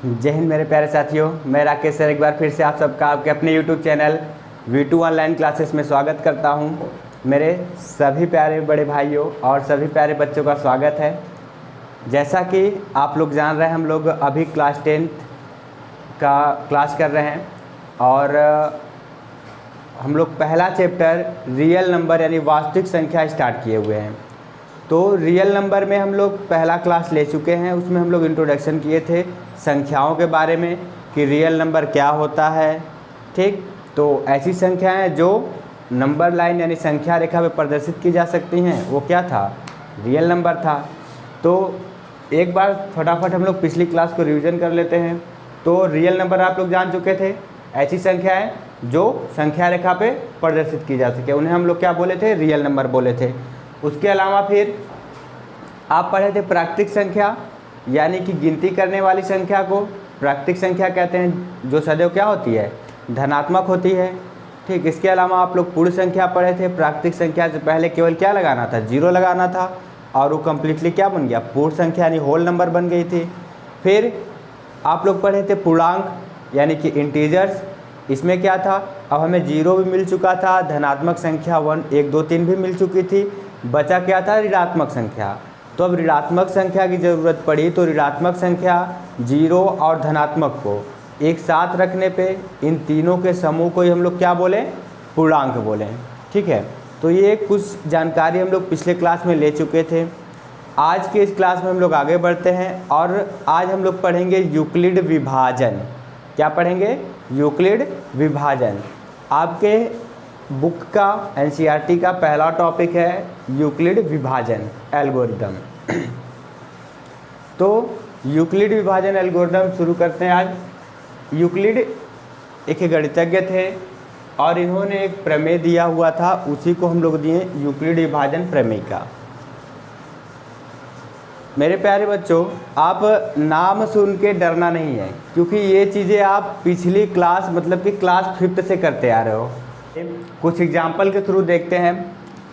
जय हिंद मेरे प्यारे साथियों, मैं राकेश सर एक बार फिर से आप सबका आपके अपने YouTube channel V2 online classes में स्वागत करता हूं। मेरे सभी प्यारे बड़े भाइयों और सभी प्यारे बच्चों का स्वागत है। जैसा कि आप लोग जान रहे हैं, हम लोग अभी क्लास 10 का क्लास कर रहे हैं और हम लोग पहला चैप्टर रियल नंबर यानी वास्तविक संख्या स्टार्ट किए हुए हैं। तो रियल नंबर में हम लोग पहला क्लास ले चुके हैं। उसमें हम लोग इंट्रोडक्शन किए थे संख्याओं के बारे में कि रियल नंबर क्या होता है। ठीक, तो ऐसी संख्याएं जो नंबर लाइन यानी संख्या रेखा पे प्रदर्शित की जा सकती हैं, वो क्या था? रियल नंबर था। तो एक बार फटाफट हम लोग पिछली क्लास को रिवीजन कर लेते हैं। तो रियल नंबर आप लोग जान चुके थे, ऐसी संख्याएं जो संख्या रेखा पे प्रदर्शित की जा सके, उन्हें हम लोग क्या बोले थे? रियल नंबर बोले थे। उसके अलावा फिर आप पढ़े थे प्राकृतिक संख्या, यानी कि गिनती करने वाली संख्या को प्राकृतिक संख्या कहते हैं, जो सदैव क्या होती है? धनात्मक होती है। ठीक, इसके अलावा आप लोग पूर्ण संख्या पढ़े थे। प्राकृतिक संख्या से पहले केवल क्या लगाना था? जीरो लगाना था और वो कम्प्लीटली क्या बन गया? पूर्ण संख्या यानी होल नंबर बन गई थी। फिर आप लोग पढ़े थे पूर्णांक यानी कि इंटीजर्स। इसमें क्या था? अब हमें जीरो भी मिल चुका था, धनात्मक संख्या 1, 1, 2, 3 भी मिल चुकी थी। बचा क्या था? ऋणात्मक संख्या। तो अब ऋणात्मक संख्या की ज़रूरत पड़ी, तो ऋणात्मक संख्या जीरो और धनात्मक को एक साथ रखने पे इन तीनों के समूह को ही हम लोग क्या बोले? पूर्णांक बोले। ठीक है, तो ये कुछ जानकारी हम लोग पिछले क्लास में ले चुके थे। आज के इस क्लास में हम लोग आगे बढ़ते हैं और आज हम लोग पढ़ेंगे यूक्लिड विभाजन। क्या पढ़ेंगे? यूक्लिड विभाजन। आपके बुक का एनसीईआरटी का पहला टॉपिक है यूक्लिड विभाजन एल्गोरिदम। तो यूक्लिड विभाजन एल्गोरिदम शुरू करते हैं आज। यूक्लिड एक गणितज्ञ थे और इन्होंने एक प्रमेय दिया हुआ था, उसी को हम लोग दिए यूक्लिड विभाजन प्रमेय का। मेरे प्यारे बच्चों, आप नाम सुन के डरना नहीं है, क्योंकि ये चीज़ें आप पिछली क्लास मतलब कि क्लास 5th से करते आ रहे हो। कुछ एग्जाम्पल के थ्रू देखते हैं,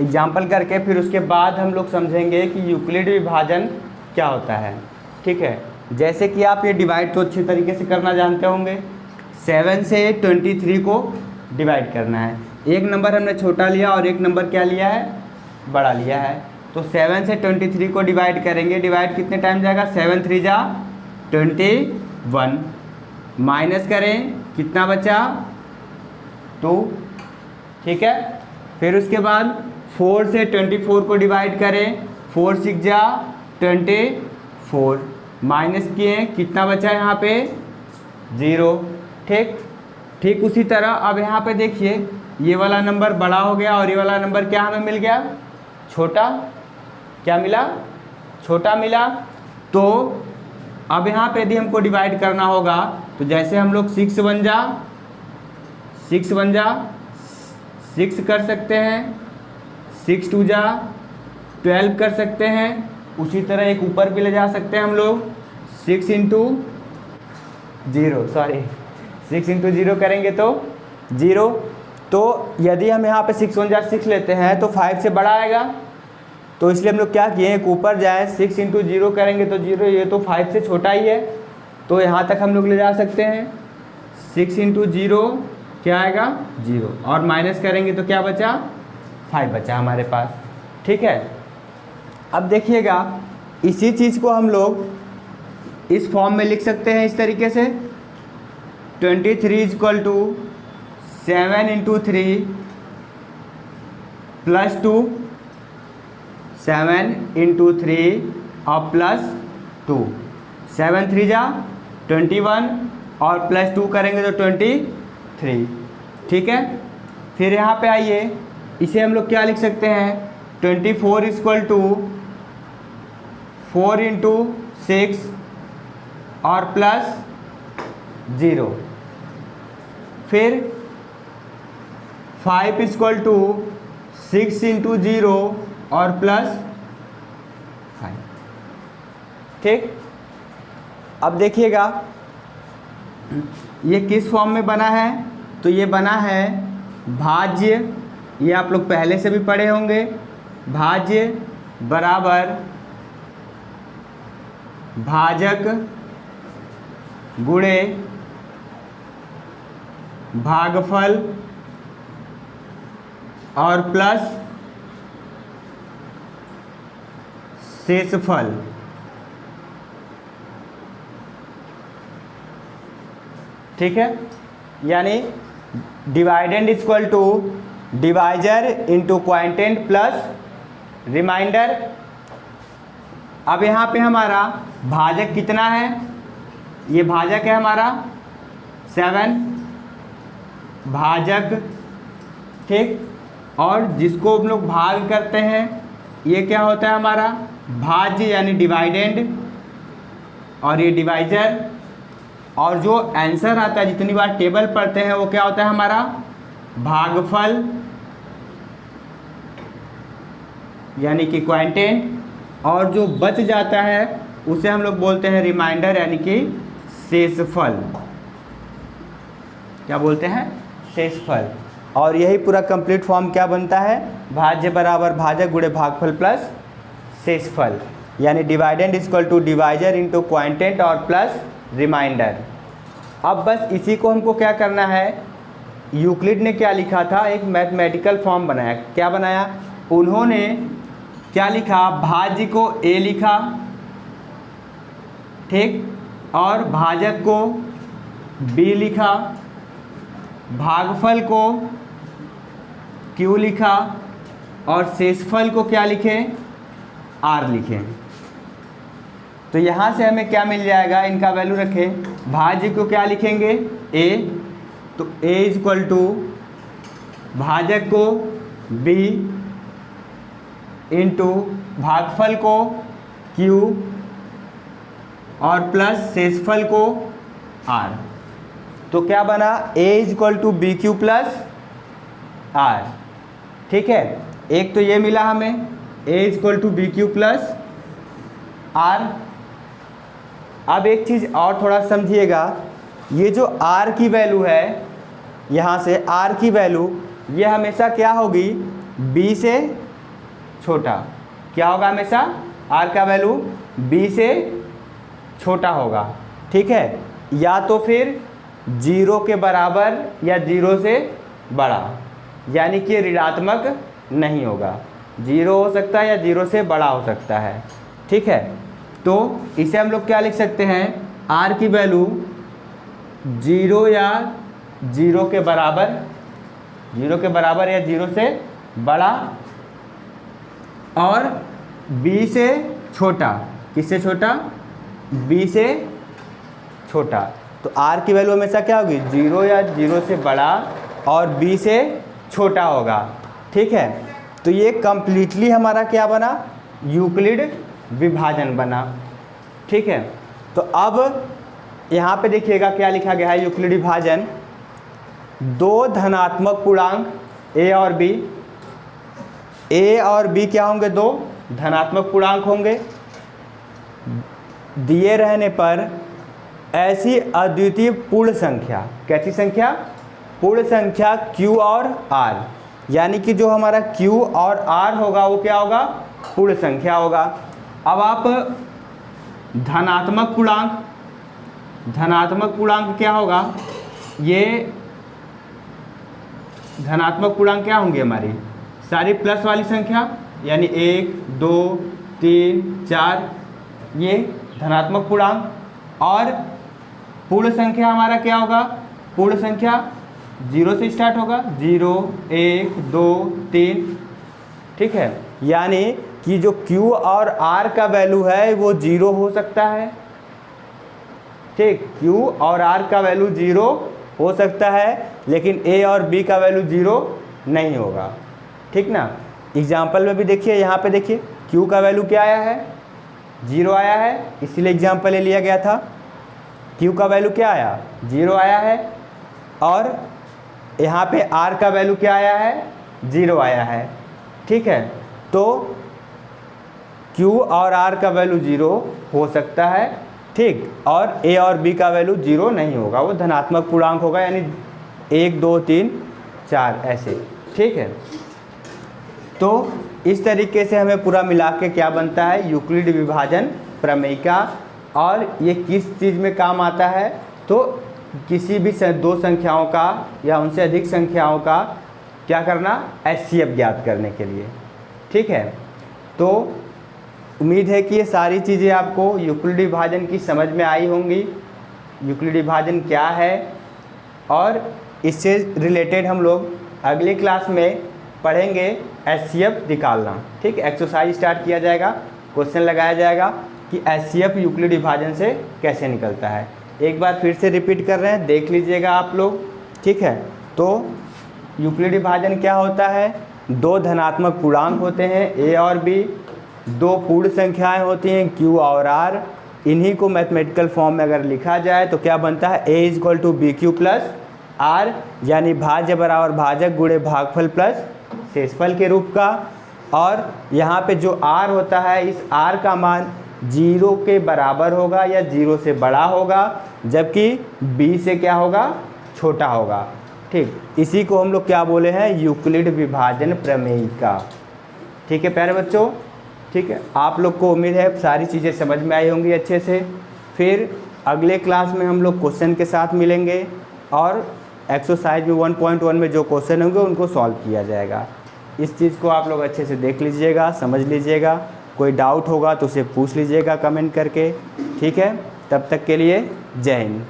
एग्जाम्पल करके फिर उसके बाद हम लोग समझेंगे कि यूक्लिड विभाजन क्या होता है। ठीक है, जैसे कि आप ये डिवाइड तो अच्छी तरीके से करना जानते होंगे। 7 से 23 को डिवाइड करना है। एक नंबर हमने छोटा लिया और एक नंबर क्या लिया है? बड़ा लिया है। तो 7 से 23 को डिवाइड करेंगे। डिवाइड कितने टाइम जाएगा? 7 3 जा 21। माइनस करें, कितना बचा? 2। ठीक है, फिर उसके बाद 4 से 24 को डिवाइड करें। 4 6 जा 24। माइनस किए, कितना बचा यहाँ पे? 0। ठीक उसी तरह अब यहाँ पे देखिए, ये वाला नंबर बड़ा हो गया और ये वाला नंबर क्या हमें मिल गया? छोटा। क्या मिला? छोटा मिला। तो अब यहाँ पे यदि हमको डिवाइड करना होगा तो जैसे हम लोग 6 1 जा 6 कर सकते हैं, 6 2 जा 12 कर सकते हैं। उसी तरह एक ऊपर भी ले जा सकते हैं हम लोग, 6 इंटू 0 करेंगे तो 0। तो यदि हम यहाँ पे 6 1 जा 6 लेते हैं तो 5 से बड़ा आएगा, तो इसलिए हम लोग क्या किए? एक ऊपर जाए, 6 इंटू 0 करेंगे तो 0, ये तो 5 से छोटा ही है, तो यहाँ तक हम लोग ले जा सकते हैं। 6 इंटू 0 क्या आएगा? 0, और माइनस करेंगे तो क्या बचा? 5 बचा हमारे पास। ठीक है, अब देखिएगा, इसी चीज़ को हम लोग इस फॉर्म में लिख सकते हैं इस तरीके से। 23 = 7 इंटू 3 प्लस 2, 7 इंटू 3 और प्लस 2। 7 3 जा 21 और प्लस 2 करेंगे तो 23। ठीक है, फिर यहाँ पे आइए, इसे हम लोग क्या लिख सकते हैं? 24 = 4 इंटू 6 और प्लस 0। फिर 5 = 6 इंटू 0 और प्लस 5। ठीक, अब देखिएगा ये किस फॉर्म में बना है? तो ये बना है भाज्य, ये आप लोग पहले से भी पढ़े होंगे। भाज्य बराबर भाजक गुणे भागफल और प्लस शेषफल। ठीक है, यानी dividend equal to divisor into quotient plus remainder. अब यहाँ पे हमारा भाजक कितना है, ये भाजक है हमारा 7 भाजक, ठीक। और जिसको हम लोग भाग करते हैं ये क्या होता है हमारा भाज्य यानी डिवाइडेंड, और ये डिवाइजर। और जो आंसर आता है जितनी बार टेबल पढ़ते हैं वो क्या होता है हमारा भागफल यानी कि क्वांटेंट, और जो बच जाता है उसे हम लोग बोलते हैं रिमाइंडर यानी कि शेषफल। क्या बोलते हैं, शेषफल। और यही पूरा कंप्लीट फॉर्म क्या बनता है, भाज्य बराबर भाजक गुणे भागफल प्लस शेषफल, यानी dividend equal to divisor into quotient और प्लस रिमाइंडर। अब बस इसी को हमको क्या करना है, यूक्लिड ने क्या लिखा था, एक मैथमेटिकल फॉर्म बनाया। क्या बनाया उन्होंने, क्या लिखा, भाज्य को a लिखा, ठीक, और भाजक को b लिखा, भागफल को q लिखा, और शेषफल को क्या लिखे, r लिखे। तो यहाँ से हमें क्या मिल जाएगा, इनका वैल्यू रखें, भाज्य को क्या लिखेंगे a, तो a इक्वल टू भाजक को b इंटू भागफल को q और प्लस शेषफल को r। तो क्या बना, a equal to b q plus r। ठीक है, एक तो ये मिला हमें a equal to b q plus r। अब एक चीज़ और थोड़ा समझिएगा, ये जो r की वैल्यू है, यहाँ से r की वैल्यू ये हमेशा क्या होगी, b से छोटा। क्या होगा, हमेशा r का वैल्यू b से छोटा होगा। ठीक है, या तो फिर 0 के बराबर या 0 से बड़ा, यानी कि ऋणात्मक नहीं होगा। 0 हो सकता है या 0 से बड़ा हो सकता है। ठीक है, तो इसे हम लोग क्या लिख सकते हैं, r की वैल्यू 0 या 0 के बराबर, 0 के बराबर या 0 से बड़ा, और b से छोटा। किससे छोटा, b से छोटा। तो r की वैल्यू हमेशा क्या होगी, 0 या 0 से बड़ा और b से छोटा होगा। ठीक है, तो ये कंप्लीटली हमारा क्या बना, यूक्लिड विभाजन बना। ठीक है, तो अब यहाँ पे देखिएगा क्या लिखा गया है, यूक्लिड विभाजन, दो धनात्मक पूर्णांक a और b, a और b क्या होंगे, दो धनात्मक पूर्णांक होंगे। दिए रहने पर ऐसी अद्वितीय पूर्ण संख्या, कैसी संख्या, पूर्ण संख्या q और r, यानी कि जो हमारा q और r होगा वो क्या होगा, पूर्ण संख्या होगा। अब आप धनात्मक पूर्णांक, धनात्मक पूर्णांक क्या होगा, ये धनात्मक पूर्णांक क्या होंगे, हमारी सारी प्लस वाली संख्या, यानी 1 2 3 4, ये धनात्मक पूर्णांक। और पूर्ण संख्या हमारा क्या होगा, पूर्ण संख्या 0 से स्टार्ट होगा, 0 1 2 3। ठीक है, यानी कि जो q और r का वैल्यू है वो 0 हो सकता है। ठीक, q और r का वैल्यू 0 हो सकता है, लेकिन a और b का वैल्यू 0 नहीं होगा। ठीक ना, एग्जाम्पल में भी देखिए, यहाँ पे देखिए q का वैल्यू क्या आया है, 0 आया है, इसीलिए एग्जाम्पल ले लिया गया था। q का वैल्यू क्या आया, 0 आया है, और यहाँ पे r का वैल्यू क्या आया है, 0 आया है। ठीक है, तो q और r का वैल्यू 0 हो सकता है, ठीक, और a और b का वैल्यू 0 नहीं होगा, वो धनात्मक पूर्णांक होगा, यानी 1 2 3 4 ऐसे। ठीक है, तो इस तरीके से हमें पूरा मिला के क्या बनता है, यूक्लिड विभाजन प्रमेय का और ये किस चीज़ में काम आता है, तो किसी भी दो संख्याओं का या उनसे अधिक संख्याओं का क्या करना, HCF ज्ञात करने के लिए। ठीक है, तो उम्मीद है कि ये सारी चीज़ें आपको यूक्लिडी विभाजन की समझ में आई होंगी। यूक्लिडी विभाजन क्या है और इससे रिलेटेड हम लोग अगले क्लास में पढ़ेंगे HCF निकालना। ठीक, एक्सरसाइज स्टार्ट किया जाएगा, क्वेश्चन लगाया जाएगा कि HCF यूक्लिडी विभाजन से कैसे निकलता है। एक बार फिर से रिपीट कर रहे हैं, देख लीजिएगा आप लोग। ठीक है, तो यूक्लिडी विभाजन क्या होता है, दो धनात्मक पूर्णांक होते हैं A और B, दो पूर्ण संख्याएं होती हैं Q और R। इन्हीं को मैथमेटिकल फॉर्म में अगर लिखा जाए तो क्या बनता है, A = BQ + R, यानी भाज्य बराबर भाजक गुणे भागफल प्लस शेषफल के रूप का। और यहाँ पे जो R होता है, इस R का मान 0 के बराबर होगा या 0 से बड़ा होगा, जबकि B से क्या होगा, छोटा होगा। ठीक, इसी को हम लोग क्या बोले हैं, यूक्लिड विभाजन प्रमेयिका। ठीक है प्यारे बच्चों, ठीक है, आप लोग को उम्मीद है सारी चीज़ें समझ में आई होंगी अच्छे से। फिर अगले क्लास में हम लोग क्वेश्चन के साथ मिलेंगे और एक्सरसाइज में 1.1 में जो क्वेश्चन होंगे उनको सॉल्व किया जाएगा। इस चीज़ को आप लोग अच्छे से देख लीजिएगा, समझ लीजिएगा। कोई डाउट होगा तो उसे पूछ लीजिएगा कमेंट करके। ठीक है, तब तक के लिए जय हिंद।